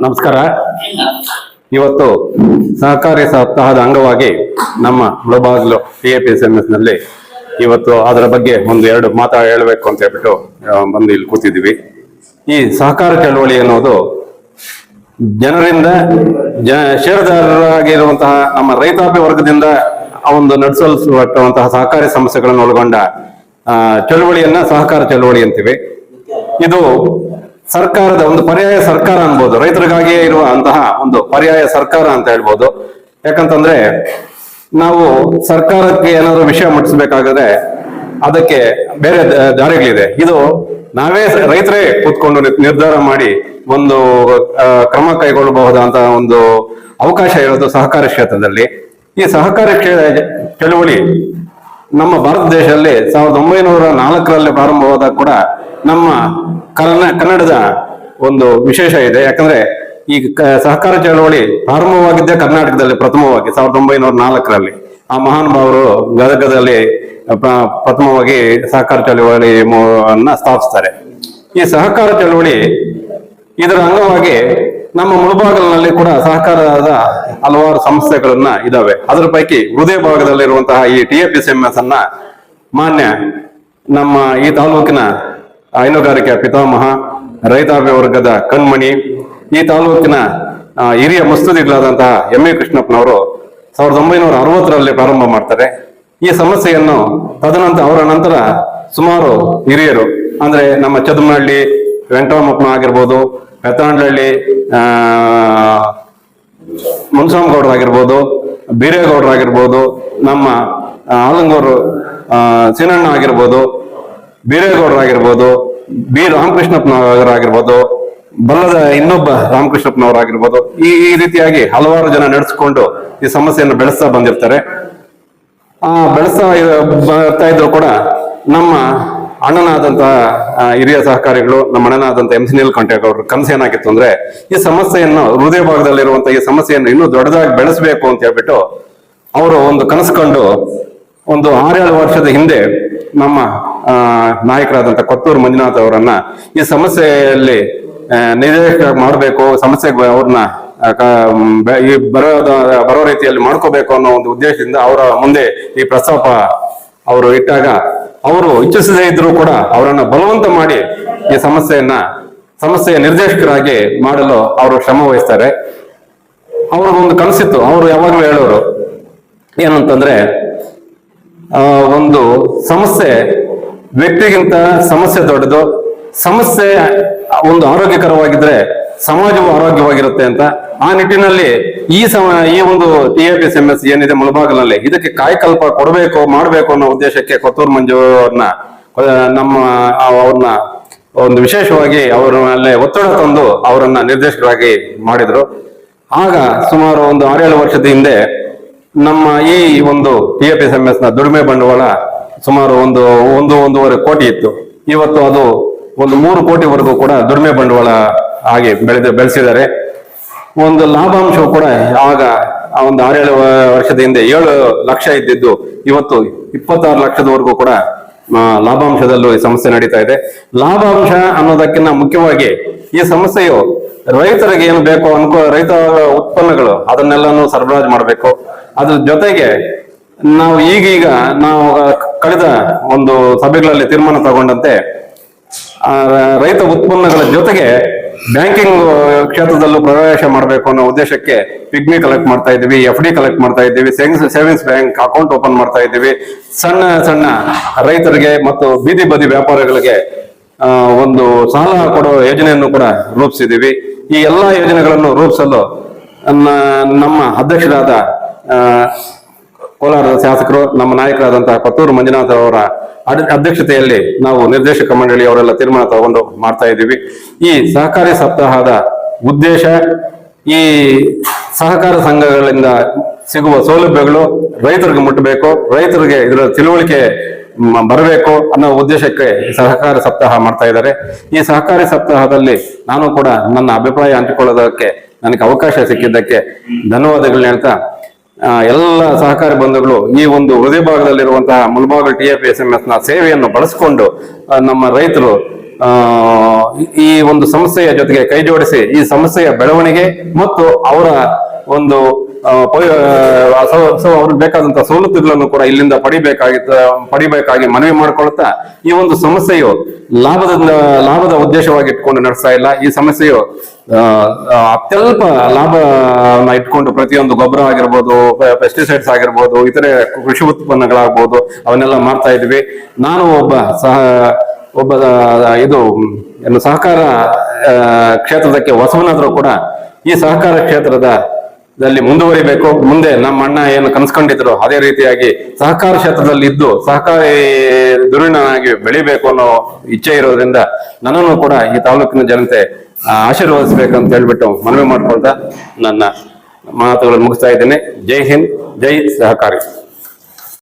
ನಮಸ್ಕಾರ. ಇವತ್ತು ಸಹಕಾರಿ ಸಪ್ತಾಹದ ಅಂಗವಾಗಿ ನಮ್ಮ ಮುಳಬಾಗಿಲು TAPSMS ನಲ್ಲಿ ಇವತ್ತು ಅದರ ಬಗ್ಗೆ ಒಂದು ಎರಡು ಹೇಳಬೇಕು ಅಂತ ಹೇಳ್ಬಿಟ್ಟು ಬಂದು ಇಲ್ಲಿ ಕೂತಿದ್ದೀವಿ. ಈ ಸಹಕಾರ ಚಳವಳಿ ಅನ್ನೋದು ಜನರಿಂದ ಷೇರುದಾರರಾಗಿರುವಂತಹ ನಮ್ಮ ರೈತಾಪಿ ವರ್ಗದಿಂದ ಒಂದು ನಡೆಸಲ್ಪಟ್ಟಂತಹ ಸಹಕಾರಿ ಸಮಸ್ಯೆಗಳನ್ನು ಒಳಗೊಂಡ ಚಳವಳಿಯನ್ನ ಸಹಕಾರ ಚಳವಳಿ ಅಂತೀವಿ. ಇದು ಸರ್ಕಾರದ ಒಂದು ಪರ್ಯಾಯ ಸರ್ಕಾರ ಅನ್ಬೋದು, ರೈತರಿಗಾಗಿಯೇ ಇರುವಂತಹ ಒಂದು ಪರ್ಯಾಯ ಸರ್ಕಾರ ಅಂತ ಹೇಳ್ಬೋದು. ಯಾಕಂತಂದ್ರೆ ನಾವು ಸರ್ಕಾರಕ್ಕೆ ಏನಾದ್ರು ವಿಷಯ ಮುಟ್ಟಿಸ್ಬೇಕಾದ್ರೆ ಅದಕ್ಕೆ ಬೇರೆ ದಾರಿಗಳಿದೆ. ಇದು ನಾವೇ ರೈತರೇ ಕೂತ್ಕೊಂಡು ನಿರ್ಧಾರ ಮಾಡಿ ಒಂದು ಕ್ರಮ ಕೈಗೊಳ್ಳಬಹುದಂತ ಒಂದು ಅವಕಾಶ ಇರೋದು ಸಹಕಾರಿ ಕ್ಷೇತ್ರದಲ್ಲಿ. ಈ ಸಹಕಾರಿ ಚಳುವಳಿ ನಮ್ಮ ಭಾರತ ದೇಶದಲ್ಲಿ 1904ರಲ್ಲಿ ಪ್ರಾರಂಭವಾದಾಗ ಕೂಡ ನಮ್ಮ ಕನ್ನಡದ ಒಂದು ವಿಶೇಷ ಇದೆ. ಯಾಕಂದ್ರೆ ಈ ಸಹಕಾರ ಚಳವಳಿ ಪ್ರಾರಂಭವಾಗಿದ್ದೇ ಕರ್ನಾಟಕದಲ್ಲಿ ಪ್ರಥಮವಾಗಿ 1904ರಲ್ಲಿ. ಆ ಮಹಾನುಭಾವರು ಗದಗದಲ್ಲಿ ಪ್ರಥಮವಾಗಿ ಸಹಕಾರ ಚಳವಳಿಯನ್ನ ಸ್ಥಾಪಿಸ್ತಾರೆ. ಈ ಸಹಕಾರ ಚಳವಳಿ ಇದರ ಅಂಗವಾಗಿ ನಮ್ಮ ಮುಳಬಾಗಿಲಿನಲ್ಲಿ ಕೂಡ ಸಹಕಾರದ ಹಲವಾರು ಸಂಸ್ಥೆಗಳನ್ನ ಇದಾವೆ. ಅದರ ಪೈಕಿ ಹೃದಯ ಭಾಗದಲ್ಲಿರುವಂತಹ ಈ TAPSMS ಅನ್ನ ಮಾನ್ಯ ನಮ್ಮ ಈ ತಾಲೂಕಿನ ಹೈನುಗಾರಿಕೆ ಪಿತಾಮಹ, ರೈತಾಪಿ ವರ್ಗದ ಕಣ್ಮಣಿ, ಈ ತಾಲೂಕಿನ ಹಿರಿಯ ಮಸ್ತೂದಿಗಳಾದಂತಹ MA ಕೃಷ್ಣಪ್ಪನವರು 1960ರಲ್ಲಿ ಪ್ರಾರಂಭ ಮಾಡ್ತಾರೆ. ಈ ಸಮಸ್ಯೆಯನ್ನು ತದನಂತರ ಅವರ ನಂತರ ಸುಮಾರು ಹಿರಿಯರು ಅಂದ್ರೆ ನಮ್ಮ ಚದುಮನಹಳ್ಳಿ ವೆಂಕಟರಾಮಪ್ಪನ ಆಗಿರ್ಬೋದು, ಬೆತ್ತನಹಳ್ಳಿ ಮುನ್ಸಾಮಗೌಡರಾಗಿರ್ಬೋದು, ಬೀರೇಗೌಡರಾಗಿರ್ಬೋದು, ನಮ್ಮ ಆಲಂಗೂರು ಸೀನಣ್ಣ ಆಗಿರ್ಬೋದು, ಬೀರೇಗೌಡರಾಗಿರ್ಬೋದು, ರಾಮಕೃಷ್ಣಪ್ಪನವರಾಗಿರ್ಬೋದು, ಬಲ್ಲದ ಇನ್ನೊಬ್ಬ ರಾಮಕೃಷ್ಣಪ್ಪನವರಾಗಿರ್ಬೋದು, ಈ ರೀತಿಯಾಗಿ ಹಲವಾರು ಜನ ನಡೆಸಿಕೊಂಡು ಈ ಸಮಸ್ಯೆಯನ್ನು ಬೆಳೆಸ್ತಾ ಬಂದಿರ್ತಾರೆ. ಬೆಳೆಸ್ತಾ ಬರ್ತಾ ಇದ್ರು ಕೂಡ ನಮ್ಮ ಅಣ್ಣನಾದಂತಹ ಹಿರಿಯ ಸಹಕಾರಿಗಳು, ನಮ್ಮ ಅಣ್ಣನಾದಂತಹ MC ನೀಲಕಂಠೇಗೌಡರ ಕನಸು ಏನಾಗಿತ್ತು ಅಂದ್ರೆ ಈ ಸಮಸ್ಯೆಯನ್ನು ಹೃದಯ ಭಾಗದಲ್ಲಿರುವಂತಹ ಈ ಸಮಸ್ಯೆಯನ್ನು ಇನ್ನೂ ದೊಡ್ಡದಾಗಿ ಬೆಳೆಸಬೇಕು ಅಂತ ಹೇಳ್ಬಿಟ್ಟು ಅವರು ಒಂದು ಕನಸು ಕಂಡು ಒಂದು 6-7 ವರ್ಷದ ಹಿಂದೆ ನಮ್ಮ ನಾಯಕರಾದಂತಹ ಕೊತ್ತೂರು ಮಂಜುನಾಥ್ ಅವರನ್ನ ಈ ಸಮಸ್ಯೆಯಲ್ಲಿ ನಿರ್ದೇಶಕ ಮಾಡಬೇಕು, ಸಮಸ್ಯೆಗೆ ಅವ್ರನ್ನ ಈ ಬರೋ ರೀತಿಯಲ್ಲಿ ಮಾಡ್ಕೋಬೇಕು ಅನ್ನೋ ಒಂದು ಉದ್ದೇಶದಿಂದ ಅವರ ಮುಂದೆ ಈ ಪ್ರಸ್ತಾಪ ಅವರು ಇಟ್ಟಾಗ ಅವರು ಇಚ್ಛಿಸದೇ ಇದ್ರು ಕೂಡ ಅವರನ್ನ ಬಲವಂತ ಮಾಡಿ ಈ ಸಮಸ್ಯೆಯ ನಿರ್ದೇಶಕರಾಗಿ ಮಾಡಲು ಅವರು ಶ್ರಮ ವಹಿಸ್ತಾರೆ. ಅವ್ರಿಗೊಂದು ಕನಸಿತ್ತು. ಅವರು ಯಾವಾಗಲೂ ಹೇಳೋರು ಏನಂತಂದ್ರೆ ಒಂದು ಸಮಸ್ಯೆ ವ್ಯಕ್ತಿಗಿಂತ ಸಮಸ್ಯೆ ದೊಡ್ಡದು, ಸಮಸ್ಯೆ ಒಂದು ಆರೋಗ್ಯಕರವಾಗಿದ್ರೆ ಸಮಾಜವು ಆರೋಗ್ಯವಾಗಿರುತ್ತೆ ಅಂತ. ಆ ನಿಟ್ಟಿನಲ್ಲಿ ಈ ಒಂದು TAPSMS ಏನಿದೆ ಮುಳಬಾಗಿಲಿನಲ್ಲಿ ಇದಕ್ಕೆ ಕಾಯಕಲ್ಪ ಮಾಡಬೇಕು ಅನ್ನೋ ಉದ್ದೇಶಕ್ಕೆ ಕೊತ್ತೂರು ಮಂಜು ಅವ್ರನ್ನ ಅವ್ರನ್ನ ಒಂದು ವಿಶೇಷವಾಗಿ ಅವರ ಮೇಲೆ ಒತ್ತಡ ತಂದು ಅವರನ್ನ ನಿರ್ದೇಶಕರಾಗಿ ಮಾಡಿದ್ರು. ಆಗ ಸುಮಾರು ಒಂದು 6-7 ವರ್ಷದ ಹಿಂದೆ ನಮ್ಮ ಈ ಒಂದು TAPSMS ನ ದುಡಿಮೆ ಬಂಡವಾಳ ಸುಮಾರು ಒಂದೂವರೆ ಕೋಟಿ ಇತ್ತು. ಇವತ್ತು ಅದು ಒಂದು 3 ಕೋಟಿವರೆಗೂ ಕೂಡ ದುಡಿಮೆ ಬಂಡವಾಳ ಆಗಿ ಬೆಳೆಸಿದ್ದಾರೆ. ಒಂದು ಲಾಭಾಂಶವು ಕೂಡ ಆಗ ಒಂದು 6-7 ವರ್ಷದ ಹಿಂದೆ 7 ಲಕ್ಷ ಇದ್ದಿದ್ದು ಇವತ್ತು 26 ಲಕ್ಷದವರೆಗೂ ಕೂಡ ಲಾಭಾಂಶದಲ್ಲೂ ಈ ಸಮಸ್ಯೆ ನಡೀತಾ ಇದೆ. ಲಾಭಾಂಶ ಅನ್ನೋದಕ್ಕಿಂತ ಮುಖ್ಯವಾಗಿ ಈ ಸಮಸ್ಯೆಯು ರೈತರಿಗೆ ಏನು ಬೇಕೋ ರೈತ ಉತ್ಪನ್ನಗಳು ಅದನ್ನೆಲ್ಲಾನು ಸರಬರಾಜು ಮಾಡಬೇಕು. ಅದ್ರ ಜೊತೆಗೆ ನಾವು ಈಗೀಗ ಕಳೆದ ಒಂದು ಸಭೆಗಳಲ್ಲಿ ತೀರ್ಮಾನ ತಗೊಂಡಂತೆ ರೈತ ಉತ್ಪನ್ನಗಳ ಜೊತೆಗೆ ಬ್ಯಾಂಕಿಂಗ್ ಕ್ಷೇತ್ರದಲ್ಲೂ ಪ್ರವೇಶ ಮಾಡಬೇಕು ಅನ್ನೋ ಉದ್ದೇಶಕ್ಕೆ ಪಿಗ್ಮಿ ಕಲೆಕ್ಟ್ ಮಾಡ್ತಾ ಇದ್ದೀವಿ, FD ಕಲೆಕ್ಟ್ ಮಾಡ್ತಾ ಇದ್ದೀವಿ, ಸೇವಿಂಗ್ಸ್ ಬ್ಯಾಂಕ್ ಅಕೌಂಟ್ ಓಪನ್ ಮಾಡ್ತಾ ಇದ್ದೀವಿ. ಸಣ್ಣ ರೈತರಿಗೆ ಮತ್ತು ಬೀದಿ ಬದಿ ವ್ಯಾಪಾರಿಗಳಿಗೆ ಒಂದು ಸಾಲ ಕೊಡೋ ಯೋಜನೆಯನ್ನು ಕೂಡ ರೂಪಿಸಿದ್ದೀವಿ. ಈ ಎಲ್ಲಾ ಯೋಜನೆಗಳನ್ನು ರೂಪಿಸಲು ನಮ್ಮ ಅಧ್ಯಕ್ಷರಾದ ಕೋಲಾರದ ಶಾಸಕರು, ನಮ್ಮ ನಾಯಕರಾದಂತಹ ಕೊತ್ತೂರು ಮಂಜುನಾಥ್ ಅವರ ಅಧ್ಯಕ್ಷತೆಯಲ್ಲಿ ನಾವು ನಿರ್ದೇಶಕ ಮಂಡಳಿ ಅವರೆಲ್ಲ ತೀರ್ಮಾನ ತಗೊಂಡು ಮಾಡ್ತಾ ಇದ್ದೀವಿ. ಈ ಸಹಕಾರಿ ಸಪ್ತಾಹದ ಉದ್ದೇಶ ಈ ಸಹಕಾರ ಸಂಘಗಳಿಂದ ಸಿಗುವ ಸೌಲಭ್ಯಗಳು ರೈತರಿಗೆ ಮುಟ್ಟಬೇಕು, ರೈತರಿಗೆ ಇದರ ತಿಳುವಳಿಕೆ ಬರಬೇಕು ಅನ್ನೋ ಉದ್ದೇಶಕ್ಕೆ ಸಹಕಾರ ಸಪ್ತಾಹ ಮಾಡ್ತಾ ಇದ್ದಾರೆ. ಈ ಸಹಕಾರಿ ಸಪ್ತಾಹದಲ್ಲಿ ನಾನು ಕೂಡ ನನ್ನ ಅಭಿಪ್ರಾಯ ಹಂಚಿಕೊಳ್ಳೋದಕ್ಕೆ ನನಗೆ ಅವಕಾಶ ಸಿಕ್ಕಿದ್ದಕ್ಕೆ ಧನ್ಯವಾದಗಳನ್ನ ಹೇಳ್ತಾ ಎಲ್ಲ ಸಹಕಾರಿ ಬಂಧುಗಳು ಈ ಒಂದು ಹೃದಯ ಭಾಗದಲ್ಲಿರುವಂತಹ ಮುಳಬಾಗಿಲು TAPSMS ನ ಸೇವೆಯನ್ನು ಬಳಸಿಕೊಂಡು ನಮ್ಮ ರೈತರು ಈ ಒಂದು ಸಮಸ್ಯೆಯ ಜೊತೆಗೆ ಕೈ ಜೋಡಿಸಿ ಈ ಸಮಸ್ಯೆಯ ಬೆಳವಣಿಗೆ ಮತ್ತು ಅವರ ಒಂದು ಅವ್ರಿಗೆ ಬೇಕಾದಂತಹ ಸವಲತ್ತುಗಳನ್ನು ಕೂಡ ಇಲ್ಲಿಂದ ಪಡಿಬೇಕಾಗಿ ಮನವಿ ಮಾಡ್ಕೊಳ್ತಾ, ಈ ಒಂದು ಸಮಸ್ಯೆಯು ಲಾಭದ ಉದ್ದೇಶವಾಗಿ ಇಟ್ಕೊಂಡು ನಡೆಸ್ತಾ ಇಲ್ಲ. ಈ ಸಮಸ್ಯೆಯು ಅತ್ಯಲ್ಪ ಲಾಭವನ್ನ ಇಟ್ಕೊಂಡು ಪ್ರತಿಯೊಂದು ಗೊಬ್ಬರ ಆಗಿರ್ಬೋದು, ಪೆಸ್ಟಿಸೈಡ್ಸ್ ಆಗಿರ್ಬೋದು, ಇತರೆ ಕೃಷಿ ಉತ್ಪನ್ನಗಳಾಗ್ಬೋದು, ಅವನ್ನೆಲ್ಲ ಮಾಡ್ತಾ ಇದ್ವಿ. ನಾನು ಒಬ್ಬ ಸಹಕಾರ ಕ್ಷೇತ್ರದಕ್ಕೆ ಹೊಸವನಾದ್ರೂ ಕೂಡ ಈ ಸಹಕಾರ ಕ್ಷೇತ್ರದಲ್ಲಿ ಮುಂದುವರಿಬೇಕು. ಮುಂದೆ ನಮ್ಮ ಅಣ್ಣ ಏನು ಕನ್ಸ್ಕೊಂಡಿದ್ರು ಅದೇ ರೀತಿಯಾಗಿ ಸಹಕಾರ ಕ್ಷೇತ್ರದಲ್ಲಿ ಇದ್ದು ಸಹಕಾರಿ ಧುರೀಣನಾಗಿ ಬೆಳಿಬೇಕು ಅನ್ನೋ ಇಚ್ಛೆ ಇರೋದ್ರಿಂದ ನನ್ನನ್ನು ಕೂಡ ಈ ತಾಲೂಕಿನ ಜನತೆ ಆಶೀರ್ವದಿಸ್ಬೇಕಂತ ಹೇಳ್ಬಿಟ್ಟು ಮನವಿ ಮಾಡ್ಕೊಳ್ತಾ ನನ್ನ ಮಾತುಗಳನ್ನು ಮುಗಿಸ್ತಾ ಇದ್ದೇನೆ. ಜೈ ಹಿಂದ್, ಜೈ ಸಹಕಾರಿ.